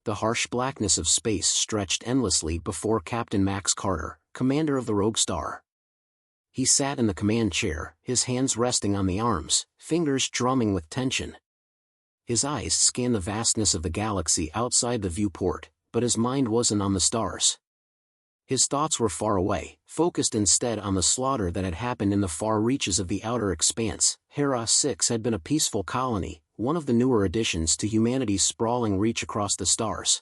The harsh blackness of space stretched endlessly before Captain Max Carter, commander of the Rogue Star. He sat in the command chair, his hands resting on the arms, fingers drumming with tension. His eyes scanned the vastness of the galaxy outside the viewport, but his mind wasn't on the stars. His thoughts were far away, focused instead on the slaughter that had happened in the far reaches of the outer expanse. Hera 6 had been a peaceful colony, one of the newer additions to humanity's sprawling reach across the stars.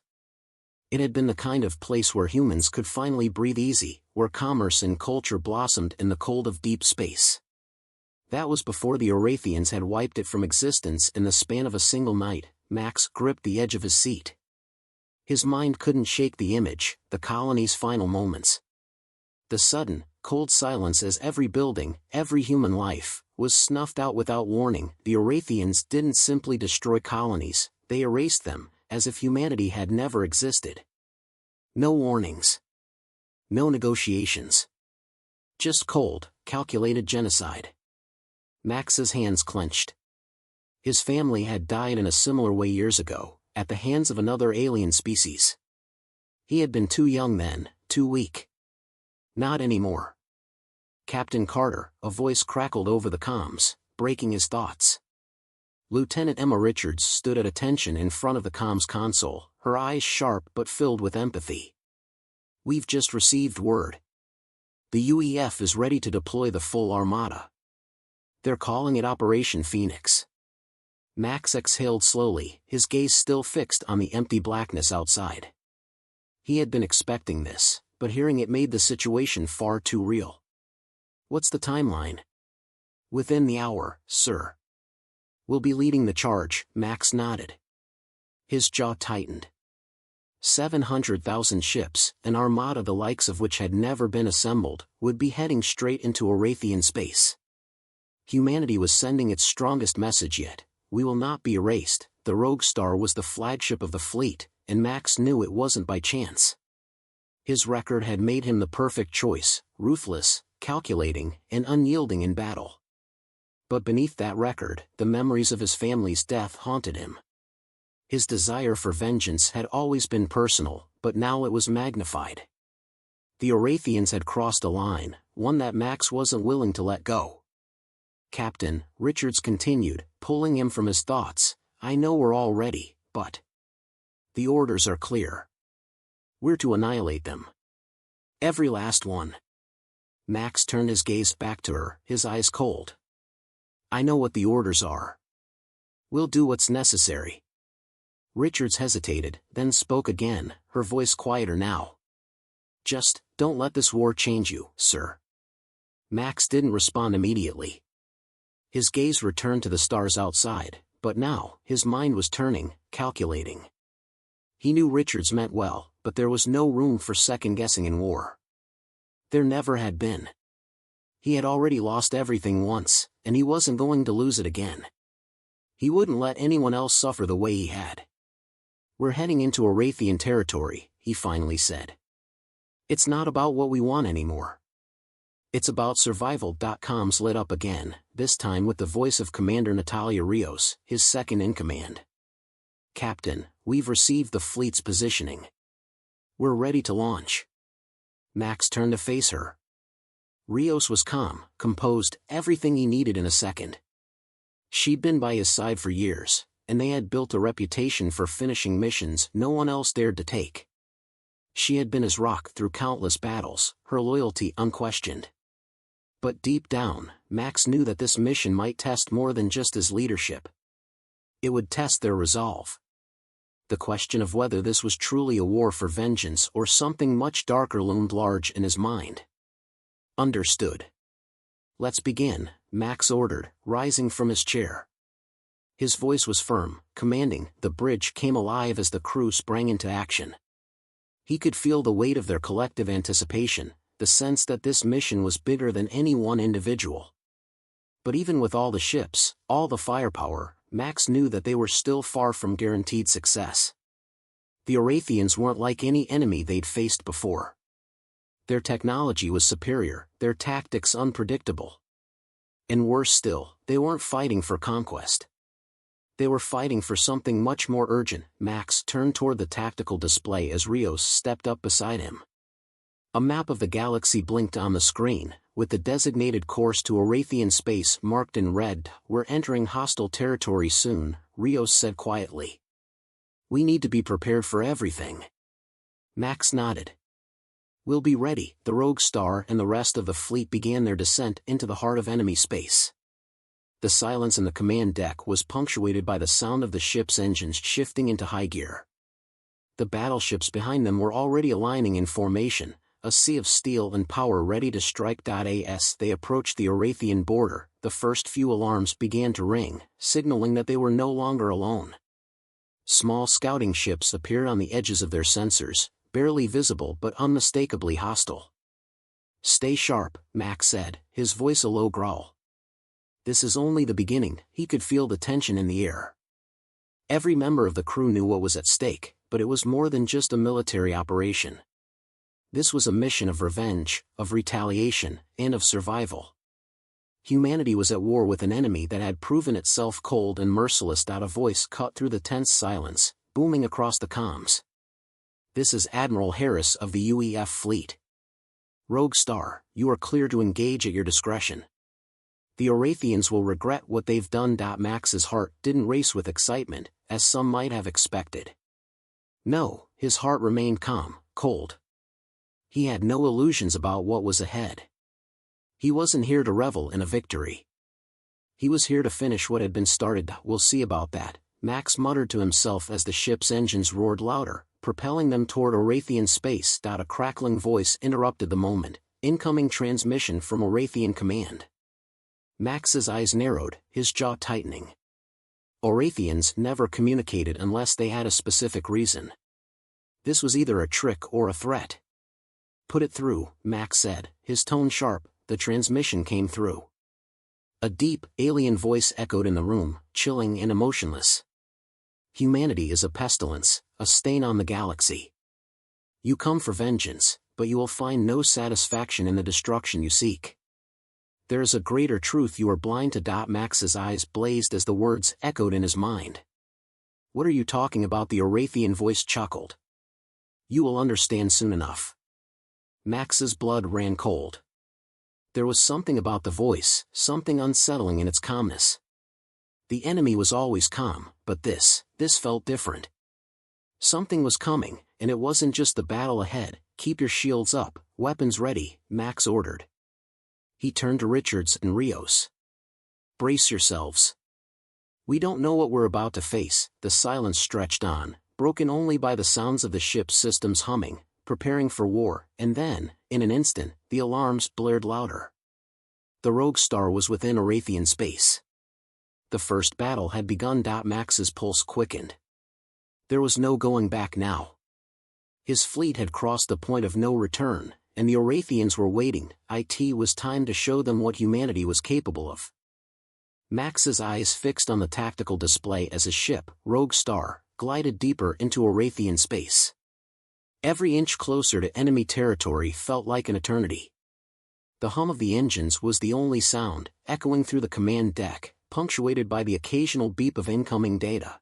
It had been the kind of place where humans could finally breathe easy, where commerce and culture blossomed in the cold of deep space. That was before the Orathians had wiped it from existence in the span of a single night. Max gripped the edge of his seat. His mind couldn't shake the image, the colony's final moments. The sudden, cold silence as every building, every human life, was snuffed out without warning. The Orathians didn't simply destroy colonies, they erased them, as if humanity had never existed. No warnings. No negotiations. Just cold, calculated genocide. Max's hands clenched. His family had died in a similar way years ago, at the hands of another alien species. He had been too young then, too weak. Not anymore. Captain Carter, a voice crackled over the comms, breaking his thoughts. Lieutenant Emma Richards stood at attention in front of the comms console, her eyes sharp but filled with empathy. We've just received word. The UEF is ready to deploy the full armada. They're calling it Operation Phoenix. Max exhaled slowly, his gaze still fixed on the empty blackness outside. He had been expecting this, but hearing it made the situation far too real. What's the timeline? Within the hour, sir. We'll be leading the charge, Max nodded. His jaw tightened. 700,000 ships, an armada the likes of which had never been assembled, would be heading straight into Orathian space. Humanity was sending its strongest message yet. We will not be erased. The Rogue Star was the flagship of the fleet, and Max knew it wasn't by chance. His record had made him the perfect choice, ruthless, calculating, and unyielding in battle. But beneath that record, the memories of his family's death haunted him. His desire for vengeance had always been personal, but now it was magnified. The Orathians had crossed a line, one that Max wasn't willing to let go. Captain, Richards continued, pulling him from his thoughts, I know we're all ready, but the orders are clear. We're to annihilate them. Every last one. Max turned his gaze back to her, his eyes cold. I know what the orders are. We'll do what's necessary. Richards hesitated, then spoke again, her voice quieter now. Just, don't let this war change you, sir. Max didn't respond immediately. His gaze returned to the stars outside, but now, his mind was turning, calculating. He knew Richards meant well, but there was no room for second-guessing in war. There never had been. He had already lost everything once, and he wasn't going to lose it again. He wouldn't let anyone else suffer the way he had. We're heading into Orathian territory, he finally said. It's not about what we want anymore. It's about survival. Comms lit up again, this time with the voice of Commander Natalia Rios, his second-in-command. Captain, we've received the fleet's positioning. We're ready to launch. Max turned to face her. Rios was calm, composed, everything he needed in a second. She'd been by his side for years, and they had built a reputation for finishing missions no one else dared to take. She had been his rock through countless battles, her loyalty unquestioned. But deep down, Max knew that this mission might test more than just his leadership. It would test their resolve. The question of whether this was truly a war for vengeance or something much darker loomed large in his mind. Understood. Let's begin, Max ordered, rising from his chair. His voice was firm, commanding. The bridge came alive as the crew sprang into action. He could feel the weight of their collective anticipation, the sense that this mission was bigger than any one individual. But even with all the ships, all the firepower, Max knew that they were still far from guaranteed success. The Orathians weren't like any enemy they'd faced before. Their technology was superior, their tactics unpredictable. And worse still, they weren't fighting for conquest. They were fighting for something much more urgent. Max turned toward the tactical display as Rios stepped up beside him. A map of the galaxy blinked on the screen, with the designated course to Arathian space marked in red. "We're entering hostile territory soon," Rios said quietly. "We need to be prepared for everything." Max nodded. "We'll be ready." The Rogue Star and the rest of the fleet began their descent into the heart of enemy space. The silence in the command deck was punctuated by the sound of the ship's engines shifting into high gear. The battleships behind them were already aligning in formation, a sea of steel and power ready to strike. As they approached the Arathian border, the first few alarms began to ring, signaling that they were no longer alone. Small scouting ships appeared on the edges of their sensors, barely visible but unmistakably hostile. "Stay sharp," Max said, his voice a low growl. This is only the beginning. He could feel the tension in the air. Every member of the crew knew what was at stake, but it was more than just a military operation. This was a mission of revenge, of retaliation, and of survival. Humanity was at war with an enemy that had proven itself cold and merciless. A voice cut through the tense silence, booming across the comms. "This is Admiral Harris of the UEF fleet. Rogue Star, you are clear to engage at your discretion. The Arathians will regret what they've done." Max's heart didn't race with excitement, as some might have expected. No, his heart remained calm, cold. He had no illusions about what was ahead. He wasn't here to revel in a victory. He was here to finish what had been started. "We'll see about that," Max muttered to himself as the ship's engines roared louder, propelling them toward Arathian space. A crackling voice interrupted the moment. "Incoming transmission from Arathian command." Max's eyes narrowed, his jaw tightening. Arathians never communicated unless they had a specific reason. This was either a trick or a threat. "Put it through," Max said, his tone sharp. The transmission came through. A deep, alien voice echoed in the room, chilling and emotionless. "Humanity is a pestilence, a stain on the galaxy. You come for vengeance, but you will find no satisfaction in the destruction you seek. There is a greater truth you are blind to." Max's eyes blazed as the words echoed in his mind. "What are you talking about?" The Arathian voice chuckled. "You will understand soon enough." Max's blood ran cold. There was something about the voice, something unsettling in its calmness. The enemy was always calm, but this felt different. Something was coming, and it wasn't just the battle ahead. "Keep your shields up, weapons ready," Max ordered. He turned to Richards and Rios. "Brace yourselves. We don't know what we're about to face." The silence stretched on, broken only by the sounds of the ship's systems humming, preparing for war, and then, in an instant, the alarms blared louder. The Rogue Star was within Arathian space. The first battle had begun. Max's pulse quickened. There was no going back now. His fleet had crossed the point of no return, and the Arathians were waiting. It was time to show them what humanity was capable of. Max's eyes fixed on the tactical display as his ship, Rogue Star, glided deeper into Arathian space. Every inch closer to enemy territory felt like an eternity. The hum of the engines was the only sound, echoing through the command deck, punctuated by the occasional beep of incoming data.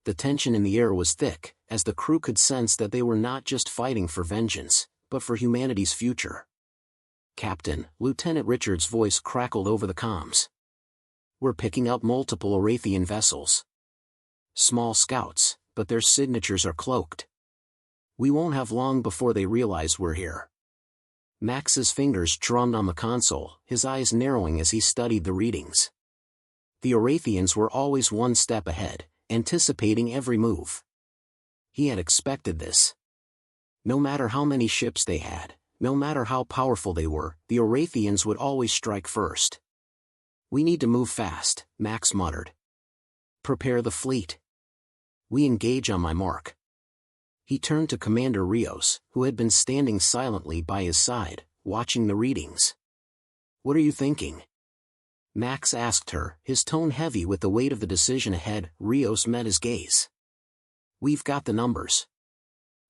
The tension in the air was thick, as the crew could sense that they were not just fighting for vengeance, but for humanity's future. "Captain," Lieutenant Richards' voice crackled over the comms. "We're picking up multiple Arathian vessels. Small scouts, but their signatures are cloaked. We won't have long before they realize we're here." Max's fingers drummed on the console, his eyes narrowing as he studied the readings. The Arathians were always one step ahead, anticipating every move. He had expected this. No matter how many ships they had, no matter how powerful they were, the Arathians would always strike first. "We need to move fast," Max muttered. "Prepare the fleet. We engage on my mark." He turned to Commander Rios, who had been standing silently by his side, watching the readings. "What are you thinking?" Max asked her, his tone heavy with the weight of the decision ahead. Rios met his gaze. "We've got the numbers.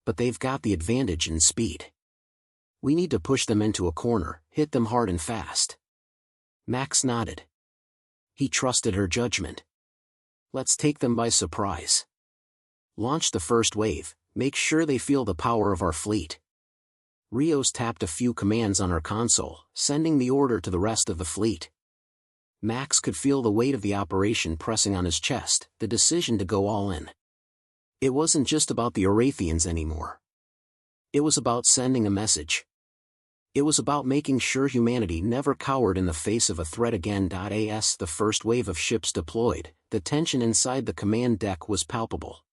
But they've got the advantage in speed. We need to push them into a corner, hit them hard and fast." Max nodded. He trusted her judgment. Let's take them by surprise. Launch the first wave, make sure they feel the power of our fleet. Rios tapped a few commands on her console, sending the order to the rest of the fleet. Max could feel the weight of the operation pressing on his chest, the decision to go all in. It wasn't just about the Orathians anymore. It was about sending a message. It was about making sure humanity never cowered in the face of a threat again. As the first wave of ships deployed, the tension inside the command deck was palpable.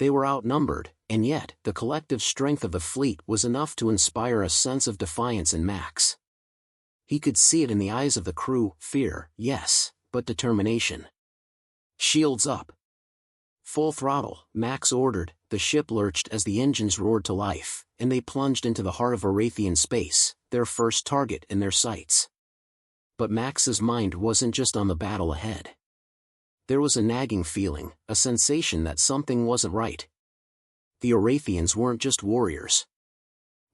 They were outnumbered, and yet the collective strength of the fleet was enough to inspire a sense of defiance in Max. He could see it in the eyes of the crew, fear, yes, but determination. Shields up. Full throttle, Max ordered. The ship lurched as the engines roared to life, and they plunged into the heart of Orathian space, their first target in their sights. But Max's mind wasn't just on the battle ahead. There was a nagging feeling, a sensation that something wasn't right. The Orathians weren't just warriors.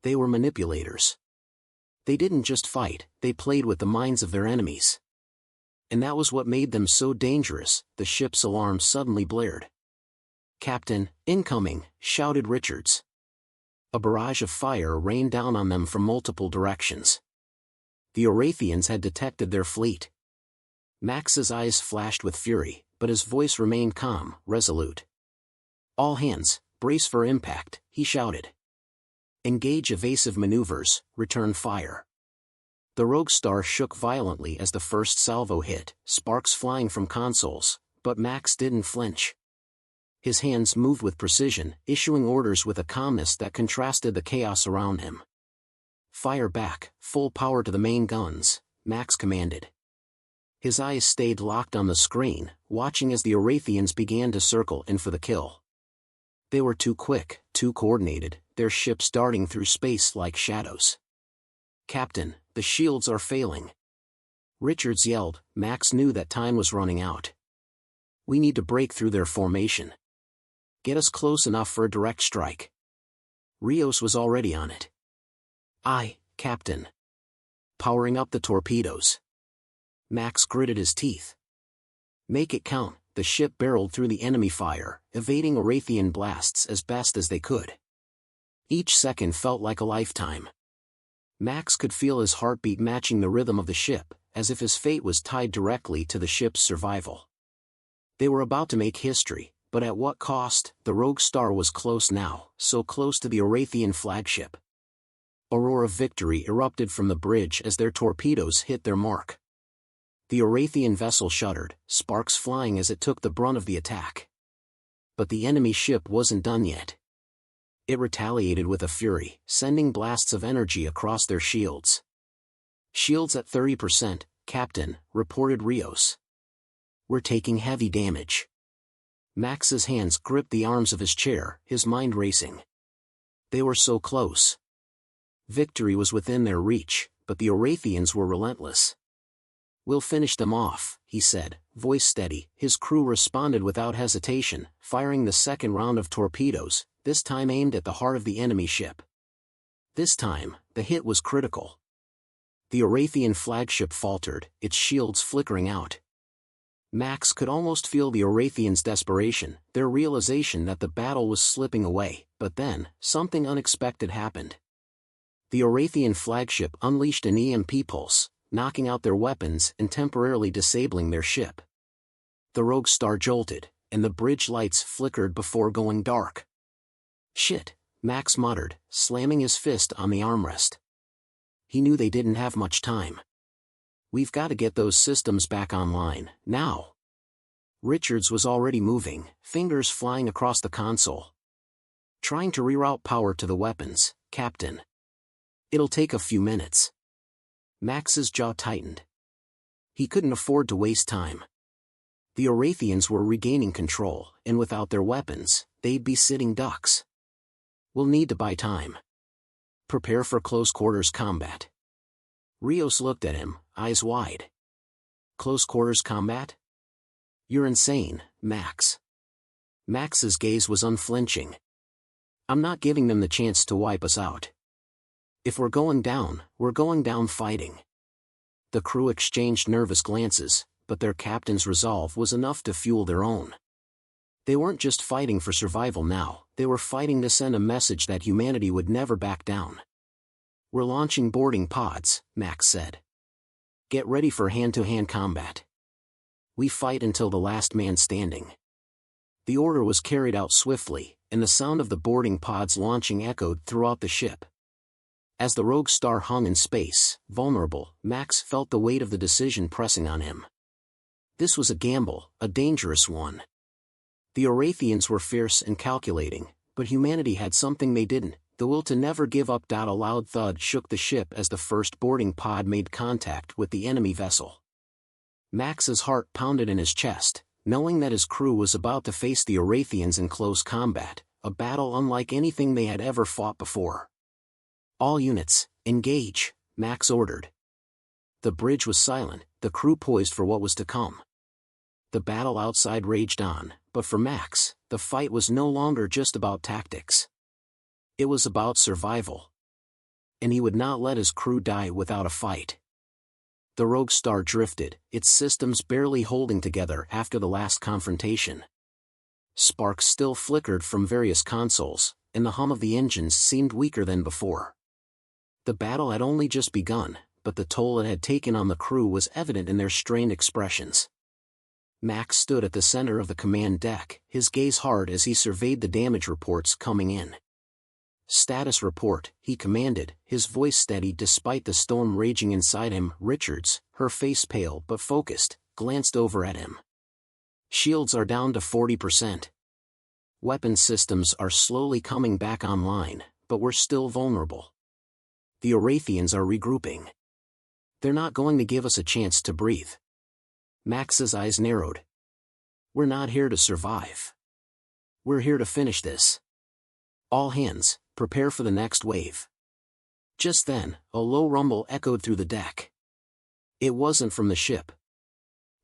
They were manipulators. They didn't just fight, they played with the minds of their enemies. And that was what made them so dangerous. The ship's alarm suddenly blared. "Captain, incoming!" shouted Richards. A barrage of fire rained down on them from multiple directions. The Orathians had detected their fleet. Max's eyes flashed with fury, but his voice remained calm, resolute. "All hands, brace for impact," he shouted. "Engage evasive maneuvers, return fire." The Rogue Star shook violently as the first salvo hit, sparks flying from consoles, but Max didn't flinch. His hands moved with precision, issuing orders with a calmness that contrasted the chaos around him. "Fire back, full power to the main guns," Max commanded. His eyes stayed locked on the screen, watching as the Orathians began to circle in for the kill. They were too quick, too coordinated, their ships darting through space like shadows. "Captain, the shields are failing." Richards yelled. Max knew that time was running out. "We need to break through their formation. Get us close enough for a direct strike." Rios was already on it. "Aye, Captain." Powering up the torpedoes. Max gritted his teeth. Make it count. The ship barreled through the enemy fire, evading Orathian blasts as best as they could. Each second felt like a lifetime. Max could feel his heartbeat matching the rhythm of the ship, as if his fate was tied directly to the ship's survival. They were about to make history, but at what cost? The Rogue Star was close now, so close to the Orathian flagship. A roar of victory erupted from the bridge as their torpedoes hit their mark. The Orathian vessel shuddered, sparks flying as it took the brunt of the attack. But the enemy ship wasn't done yet. It retaliated with a fury, sending blasts of energy across their shields. "Shields at 30%, Captain," reported Rios. "We're taking heavy damage." Max's hands gripped the arms of his chair, his mind racing. They were so close. Victory was within their reach, but the Orathians were relentless. "We'll finish them off," he said, voice steady. His crew responded without hesitation, firing the second round of torpedoes, this time aimed at the heart of the enemy ship. This time, the hit was critical. The Orathian flagship faltered, its shields flickering out. Max could almost feel the Orathians' desperation, their realization that the battle was slipping away, but then, something unexpected happened. The Orathian flagship unleashed an EMP pulse, knocking out their weapons and temporarily disabling their ship. The Rogue Star jolted, and the bridge lights flickered before going dark. "Shit," Max muttered, slamming his fist on the armrest. He knew they didn't have much time. "We've got to get those systems back online, now." Richards was already moving, fingers flying across the console. "Trying to reroute power to the weapons, Captain. It'll take a few minutes." Max's jaw tightened. He couldn't afford to waste time. The Orathians were regaining control, and without their weapons, they'd be sitting ducks. "We'll need to buy time. Prepare for close-quarters combat." Rios looked at him, eyes wide. "Close-quarters combat? You're insane, Max." Max's gaze was unflinching. "I'm not giving them the chance to wipe us out. If we're going down fighting." The crew exchanged nervous glances, but their captain's resolve was enough to fuel their own. They weren't just fighting for survival now, they were fighting to send a message that humanity would never back down. "We're launching boarding pods," Max said. "Get ready for hand-to-hand combat. We fight until the last man standing." The order was carried out swiftly, and the sound of the boarding pods launching echoed throughout the ship. As the Rogue Star hung in space, vulnerable, Max felt the weight of the decision pressing on him. This was a gamble, a dangerous one. The Orathians were fierce and calculating, but humanity had something they didn't, the will to never give up. A loud thud shook the ship as the first boarding pod made contact with the enemy vessel. Max's heart pounded in his chest, knowing that his crew was about to face the Orathians in close combat, a battle unlike anything they had ever fought before. "All units, engage," Max ordered. The bridge was silent, the crew poised for what was to come. The battle outside raged on, but for Max, the fight was no longer just about tactics. It was about survival. And he would not let his crew die without a fight. The Rogue Star drifted, its systems barely holding together after the last confrontation. Sparks still flickered from various consoles, and the hum of the engines seemed weaker than before. The battle had only just begun, but the toll it had taken on the crew was evident in their strained expressions. Max stood at the center of the command deck, his gaze hard as he surveyed the damage reports coming in. "Status report," he commanded, his voice steady despite the storm raging inside him. Richards, her face pale but focused, glanced over at him. "Shields are down to 40%. Weapon systems are slowly coming back online, but we're still vulnerable. The Orathians are regrouping. They're not going to give us a chance to breathe." Max's eyes narrowed. "We're not here to survive. We're here to finish this. All hands, prepare for the next wave." Just then, a low rumble echoed through the deck. It wasn't from the ship.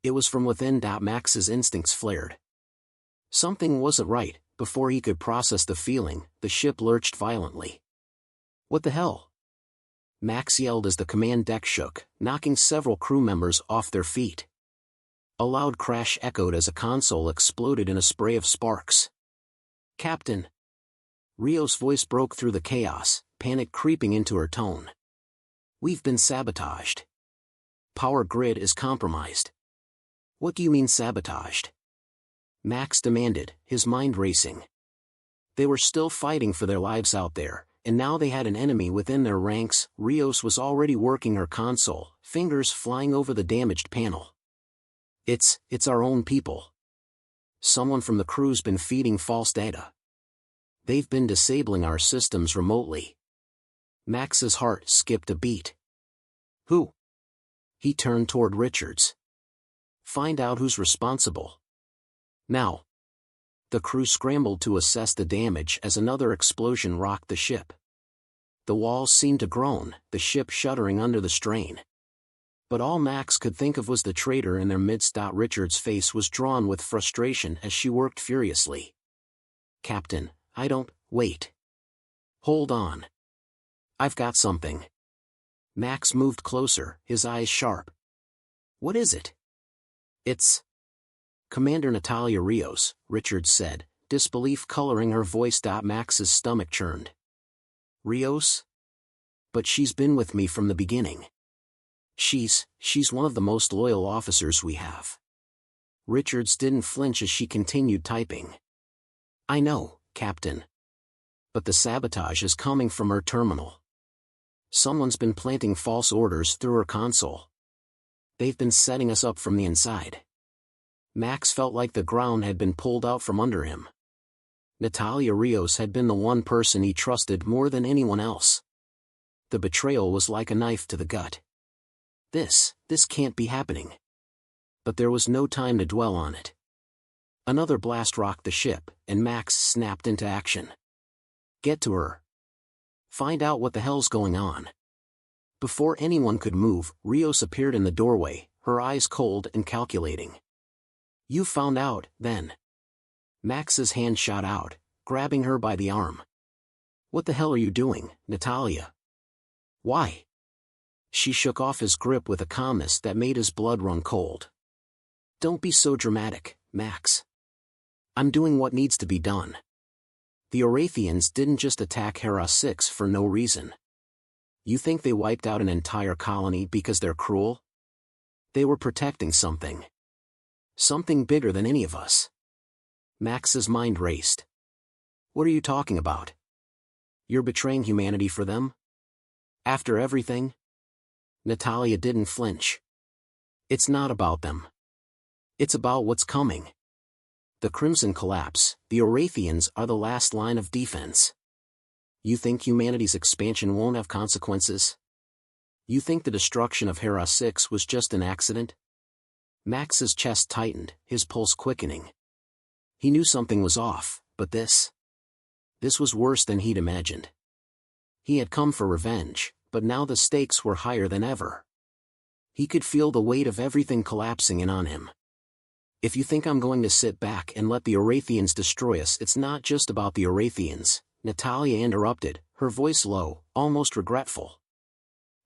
It was from within. Max's instincts flared. Something wasn't right. Before he could process the feeling, the ship lurched violently. "What the hell?" Max yelled as the command deck shook, knocking several crew members off their feet. A loud crash echoed as a console exploded in a spray of sparks. "Captain!" Rio's voice broke through the chaos, panic creeping into her tone. "We've been sabotaged. Power grid is compromised." "What do you mean sabotaged?" Max demanded, his mind racing. They were still fighting for their lives out there, and now they had an enemy within their ranks. Rios was already working her console, fingers flying over the damaged panel. It's our own people. Someone from the crew's been feeding false data. They've been disabling our systems remotely." Max's heart skipped a beat. "Who?" He turned toward Richards. "Find out who's responsible. Now." The crew scrambled to assess the damage as another explosion rocked the ship. The walls seemed to groan, the ship shuddering under the strain. But all Max could think of was the traitor in their midst. Richard's face was drawn with frustration as she worked furiously. "Captain, I don't..." "Wait. Hold on. I've got something." Max moved closer, his eyes sharp. "What is it?" "It's Commander Natalia Rios," Richards said, disbelief coloring her voice. Max's stomach churned. "Rios? But she's been with me from the beginning. She's one of the most loyal officers we have." Richards didn't flinch as she continued typing. "I know, Captain. But the sabotage is coming from her terminal. Someone's been planting false orders through her console. They've been setting us up from the inside." Max felt like the ground had been pulled out from under him. Natalia Rios had been the one person he trusted more than anyone else. The betrayal was like a knife to the gut. This can't be happening. But there was no time to dwell on it. Another blast rocked the ship, and Max snapped into action. "Get to her. Find out what the hell's going on." Before anyone could move, Rios appeared in the doorway, her eyes cold and calculating. "You found out, then?" Max's hand shot out, grabbing her by the arm. "What the hell are you doing, Natalia?" "Why?" She shook off his grip with a calmness that made his blood run cold. Don't be so dramatic, Max. I'm doing what needs to be done. The Orathians didn't just attack HFY for no reason. You think they wiped out an entire colony because they're cruel? They were protecting something. Something bigger than any of us. Max's mind raced. What are you talking about? You're betraying humanity for them? After everything? Natalia didn't flinch. It's not about them. It's about what's coming. The Crimson collapse, the Orathians are the last line of defense. You think humanity's expansion won't have consequences? You think the destruction of HFY was just an accident? Max's chest tightened, his pulse quickening. He knew something was off, but this was worse than he'd imagined. He had come for revenge, but now the stakes were higher than ever. He could feel the weight of everything collapsing in on him. If you think I'm going to sit back and let the Orathians destroy us, it's not just about the Orathians, Natalia interrupted, her voice low, almost regretful.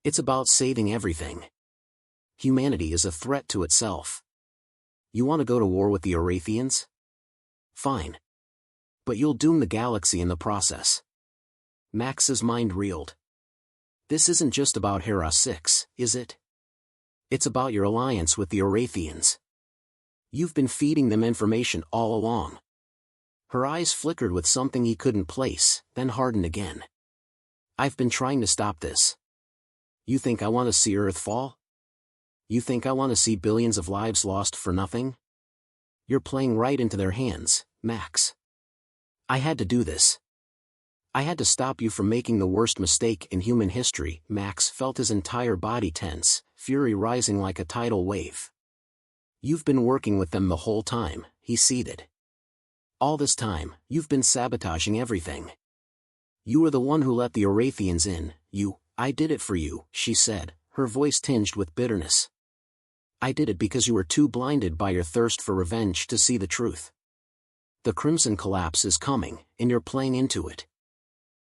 It's about saving everything. Humanity is a threat to itself. You want to go to war with the Orathians? Fine. But you'll doom the galaxy in the process. Max's mind reeled. This isn't just about HFY, is it? It's about your alliance with the Orathians. You've been feeding them information all along. Her eyes flickered with something he couldn't place, then hardened again. I've been trying to stop this. You think I want to see Earth fall? You think I want to see billions of lives lost for nothing? You're playing right into their hands, Max. I had to do this. I had to stop you from making the worst mistake in human history. Max felt his entire body tense, fury rising like a tidal wave. You've been working with them the whole time, he seethed. All this time, you've been sabotaging everything. You were the one who let the Orathians in. I did it for you, she said, her voice tinged with bitterness. I did it because you were too blinded by your thirst for revenge to see the truth. The Crimson collapse is coming, and you're playing into it.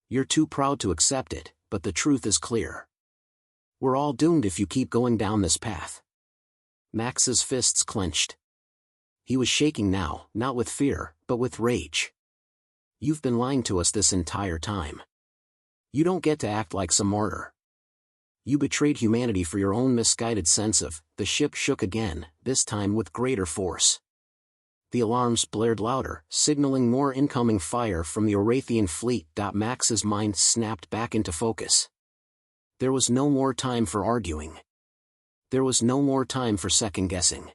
You're too proud to accept it, but the truth is clear. We're all doomed if you keep going down this path. Max's fists clenched. He was shaking now, not with fear, but with rage. You've been lying to us this entire time. You don't get to act like some martyr. You betrayed humanity for your own misguided sense of. The ship shook again, this time with greater force. The alarms blared louder, signaling more incoming fire from the Orathian fleet. Max's mind snapped back into focus. There was no more time for arguing. There was no more time for second-guessing.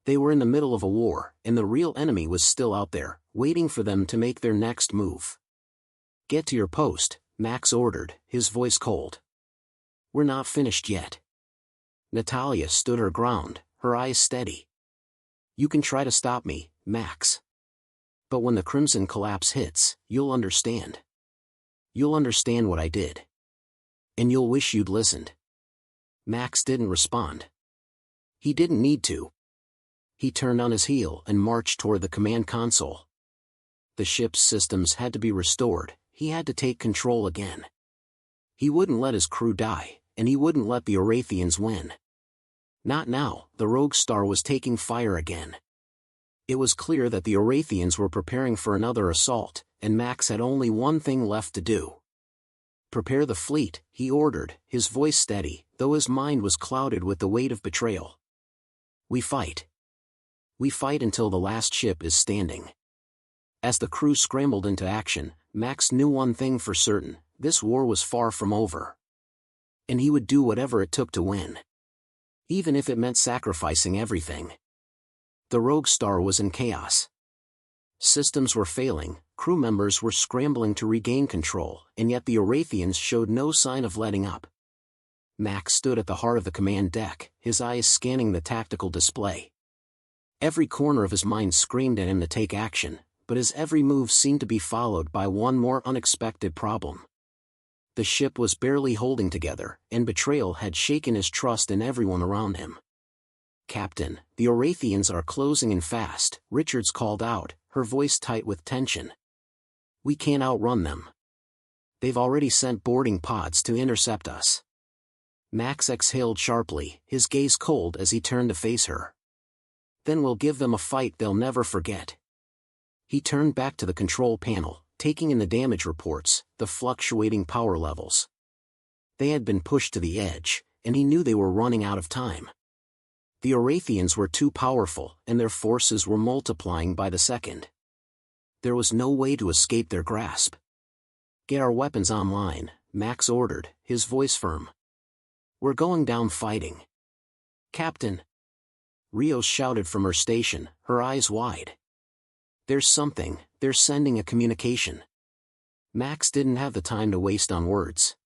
They were in the middle of a war, and the real enemy was still out there, waiting for them to make their next move. Get to your post, Max ordered, his voice cold. We're not finished yet. Natalia stood her ground, her eyes steady. You can try to stop me, Max. But when the Crimson collapse hits, you'll understand. You'll understand what I did. And you'll wish you'd listened. Max didn't respond. He didn't need to. He turned on his heel and marched toward the command console. The ship's systems had to be restored, he had to take control again. He wouldn't let his crew die, and he wouldn't let the Orathians win. Not now, the Rogue Star was taking fire again. It was clear that the Orathians were preparing for another assault, and Max had only one thing left to do. Prepare the fleet, he ordered, his voice steady, though his mind was clouded with the weight of betrayal. We fight. We fight until the last ship is standing. As the crew scrambled into action, Max knew one thing for certain, this war was far from over. And he would do whatever it took to win. Even if it meant sacrificing everything. The Rogue Star was in chaos. Systems were failing, crew members were scrambling to regain control, and yet the Orathians showed no sign of letting up. Max stood at the heart of the command deck, his eyes scanning the tactical display. Every corner of his mind screamed at him to take action, but his every move seemed to be followed by one more unexpected problem. The ship was barely holding together, and betrayal had shaken his trust in everyone around him. Captain, the Orathians are closing in fast, Richards called out, her voice tight with tension. We can't outrun them. They've already sent boarding pods to intercept us. Max exhaled sharply, his gaze cold as he turned to face her. Then we'll give them a fight they'll never forget. He turned back to the control panel, taking in the damage reports, the fluctuating power levels. They had been pushed to the edge, and he knew they were running out of time. The Orathians were too powerful, and their forces were multiplying by the second. There was no way to escape their grasp. "Get our weapons online," Max ordered, his voice firm. "We're going down fighting." "Captain!" Rios shouted from her station, her eyes wide. "There's something, they're sending a communication." Max didn't have the time to waste on words.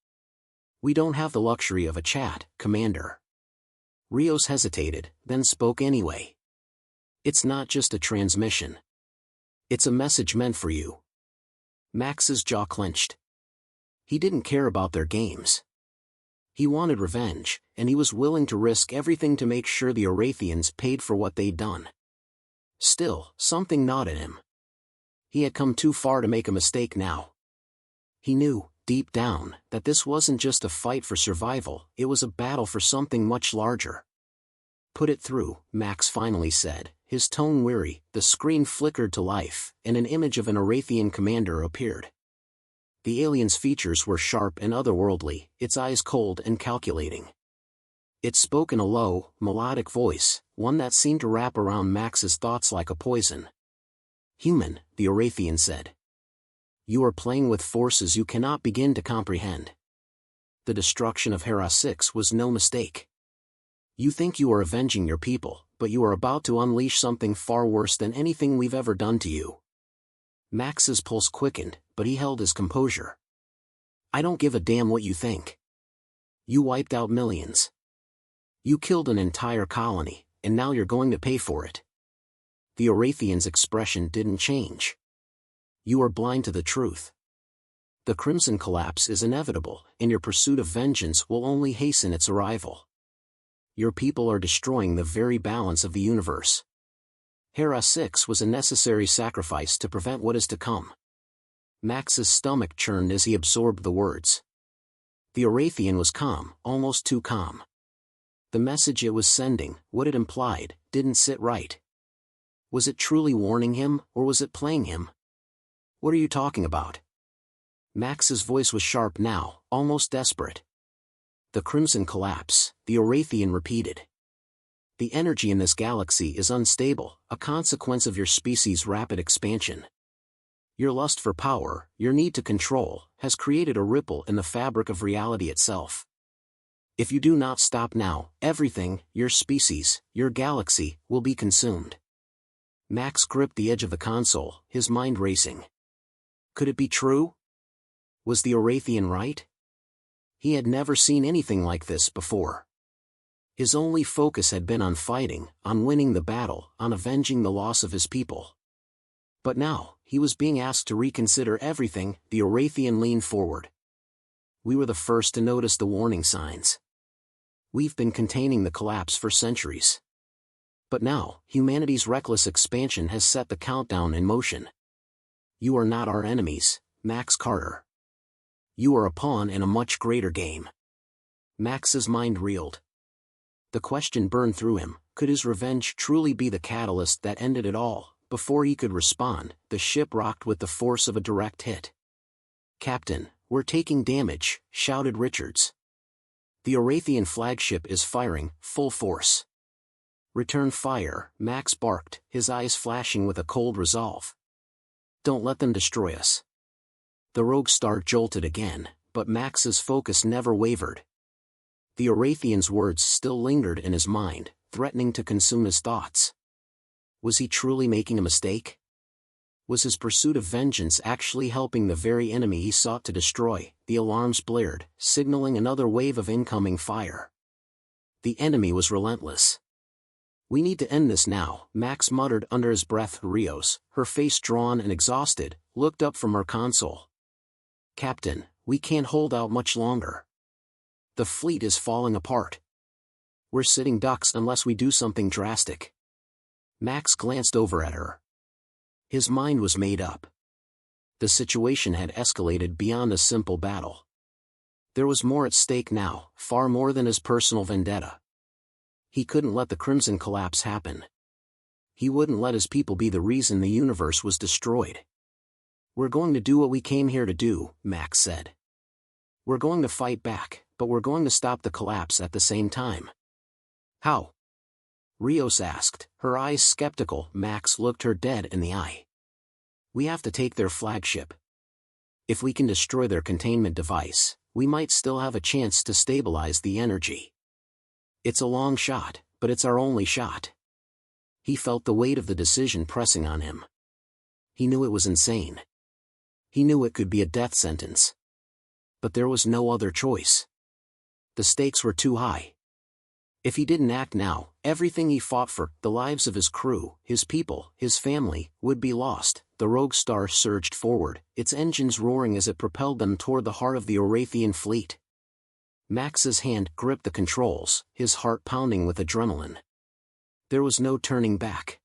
"We don't have the luxury of a chat, Commander." Rios hesitated, then spoke anyway. "It's not just a transmission. It's a message meant for you." Max's jaw clenched. He didn't care about their games. He wanted revenge, and he was willing to risk everything to make sure the Orathians paid for what they'd done. Still, something gnawed at him. He had come too far to make a mistake now. He knew, deep down, that this wasn't just a fight for survival, it was a battle for something much larger. "Put it through," Max finally said, his tone weary. The screen flickered to life, and an image of an Orathian commander appeared. The alien's features were sharp and otherworldly, its eyes cold and calculating. It spoke in a low, melodic voice, one that seemed to wrap around Max's thoughts like a poison. "Human," the Orathian said. "You are playing with forces you cannot begin to comprehend. The destruction of HFY was no mistake. You think you are avenging your people, but you are about to unleash something far worse than anything we've ever done to you." Max's pulse quickened, but he held his composure. "I don't give a damn what you think. You wiped out millions. You killed an entire colony, and now you're going to pay for it." The Orathian's expression didn't change. "You are blind to the truth. The Crimson Collapse is inevitable, and your pursuit of vengeance will only hasten its arrival. Your people are destroying the very balance of the universe. HFY was a necessary sacrifice to prevent what is to come." Max's stomach churned as he absorbed the words. The Orathian was calm, almost too calm. The message it was sending, what it implied, didn't sit right. Was it truly warning him, or was it playing him? "What are you talking about?" Max's voice was sharp now, almost desperate. "The Crimson Collapse," the Orathian repeated. "The energy in this galaxy is unstable, a consequence of your species' rapid expansion. Your lust for power, your need to control, has created a ripple in the fabric of reality itself. If you do not stop now, everything, your species, your galaxy, will be consumed." Max gripped the edge of the console, his mind racing. Could it be true? Was the Orathian right? He had never seen anything like this before. His only focus had been on fighting, on winning the battle, on avenging the loss of his people. But now, he was being asked to reconsider everything. The Orathian leaned forward. "We were the first to notice the warning signs. We've been containing the collapse for centuries. But now, humanity's reckless expansion has set the countdown in motion. You are not our enemies, Max Carter. You are a pawn in a much greater game." Max's mind reeled. The question burned through him, could his revenge truly be the catalyst that ended it all? Before he could respond, the ship rocked with the force of a direct hit. "Captain, we're taking damage," shouted Richards. "The Orathian flagship is firing, full force." "Return fire," Max barked, his eyes flashing with a cold resolve. "Don't let them destroy us." The Rogue Star jolted again, but Max's focus never wavered. The Orathian's words still lingered in his mind, threatening to consume his thoughts. Was he truly making a mistake? Was his pursuit of vengeance actually helping the very enemy he sought to destroy? The alarms blared, signaling another wave of incoming fire. The enemy was relentless. "We need to end this now," Max muttered under his breath. Rios, her face drawn and exhausted, looked up from her console. "Captain, we can't hold out much longer. The fleet is falling apart. We're sitting ducks unless we do something drastic." Max glanced over at her. His mind was made up. The situation had escalated beyond a simple battle. There was more at stake now, far more than his personal vendetta. He couldn't let the Crimson Collapse happen. He wouldn't let his people be the reason the universe was destroyed. "We're going to do what we came here to do," Max said. "We're going to fight back, but we're going to stop the collapse at the same time." "How?" Rios asked, her eyes skeptical. Max looked her dead in the eye. "We have to take their flagship. If we can destroy their containment device, we might still have a chance to stabilize the energy. It's a long shot, but it's our only shot." He felt the weight of the decision pressing on him. He knew it was insane. He knew it could be a death sentence. But there was no other choice. The stakes were too high. If he didn't act now, everything he fought for, the lives of his crew, his people, his family, would be lost. The Rogue Star surged forward, its engines roaring as it propelled them toward the heart of the Orathian fleet. Max's hand gripped the controls, his heart pounding with adrenaline. There was no turning back.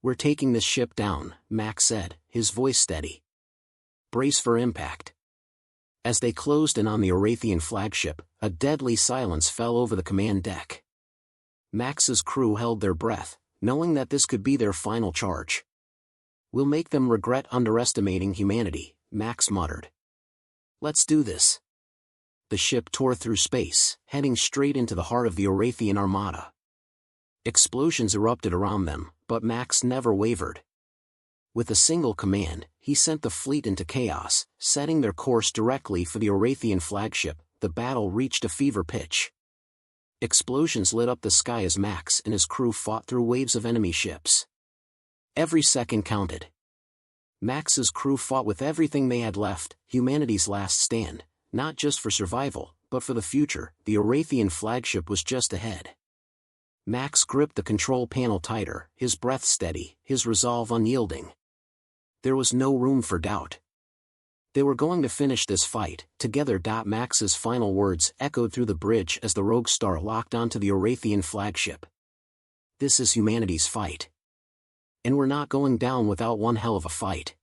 "We're taking this ship down," Max said, his voice steady. "Brace for impact." As they closed in on the Orathian flagship, a deadly silence fell over the command deck. Max's crew held their breath, knowing that this could be their final charge. "We'll make them regret underestimating humanity," Max muttered. "Let's do this." The ship tore through space, heading straight into the heart of the Orathian armada. Explosions erupted around them, but Max never wavered. With a single command, he sent the fleet into chaos, setting their course directly for the Orathian flagship. The battle reached a fever pitch. Explosions lit up the sky as Max and his crew fought through waves of enemy ships. Every second counted. Max's crew fought with everything they had left, humanity's last stand, not just for survival, but for the future. The Orathian flagship was just ahead. Max gripped the control panel tighter, his breath steady, his resolve unyielding. There was no room for doubt. They were going to finish this fight together. Max's final words echoed through the bridge as the Rogue Star locked onto the Orathian flagship. "This is humanity's fight. And we're not going down without one hell of a fight."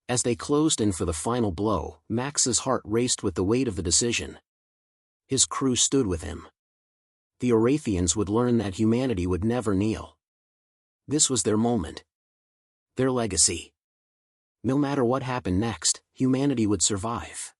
As they closed in for the final blow, Max's heart raced with the weight of the decision. His crew stood with him. The Orathians would learn that humanity would never kneel. This was their moment. Their legacy. No matter what happened next, humanity would survive.